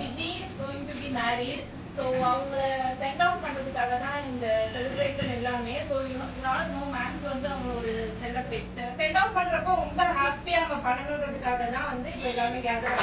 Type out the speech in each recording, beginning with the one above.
Viji is going to be married. So அவங்க send of பண்ணுறதுக்காக தான் இந்த செலிப்ரேஷன் எல்லாமே. ஸோ நானும் நோ மேம்க்கு வந்து அவங்க ஒரு செல்ல பெற்று சென்ட் ஆஃப் பண்ணுறப்போ ரொம்ப ஹாப்பியாக நம்ம பண்ணணுன்றதுக்காக தான் வந்து இப்போ எல்லாமே கேதர்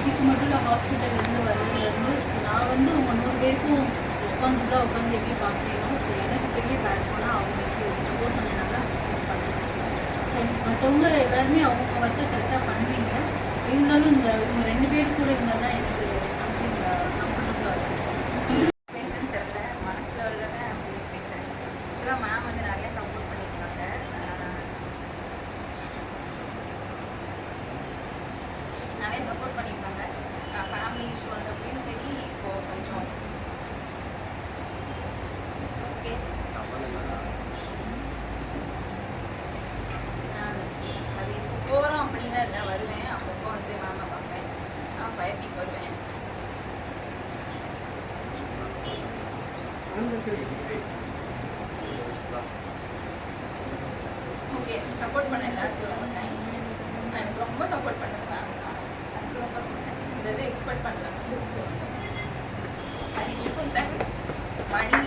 இதுக்கு மட்டும் இல்லை ஹாஸ்பிட்டல்லேருந்து வர்றதுலேருந்து நான் வந்து உங்கள் 100 பேருக்கும் ரெஸ்பான்சிபிளாக உட்காந்து எப்படி பார்க்குறீங்களோ ஸோ எனக்கு பெரிய பேக் போனால் அவங்களுக்கு சப்போர்ட் பண்ணனால பண்ணுறேன். ஸோ மற்றவங்க எல்லாருமே அவங்க ஒர்க்கை கரெக்டாக பண்ணுவீங்க. இருந்தாலும் இந்த உங்கள் 2 பேர் கூட இருந்தால் தான் எனக்கு சம்திங் கம்ஃபர்டபுளாக இருக்கும். பேசுன்னு தெரில, மனசில் உள்ளதை அப்படி பேசுகிறேன். ஆக்சுவலாக மேம் வந்து நிறைய சப்போர்ட் பண்ணியிருக்காங்க. நிறைய சப்போர்ட் பண்ணியிருக்காங்க. ஃபேமிலி இஷ்யூ வந்தப்பையும் சரி, இப்போது கொஞ்சம் ஓகே அது இப்போ போகிறோம் அப்படின்லாம் இல்லை, வருவேன். அப்பப்போ வந்து மேமை பார்ப்பேன். நான் ஃபயர் வீக் வருவேன். ஓகே, சப்போர்ட் பண்ண எல்லாத்துக்கும் ரொம்ப தேங்க்ஸ். நான் எனக்கு ரொம்ப சப்போர்ட் பண்ணது மேம் தான். அதுக்கு ரொம்ப ரொம்ப தேங்க்ஸ். இந்த இது எக்ஸ்பெக்ட் பண்ணல. ஹரிஷுக்கும் தேங்க்ஸ். மணி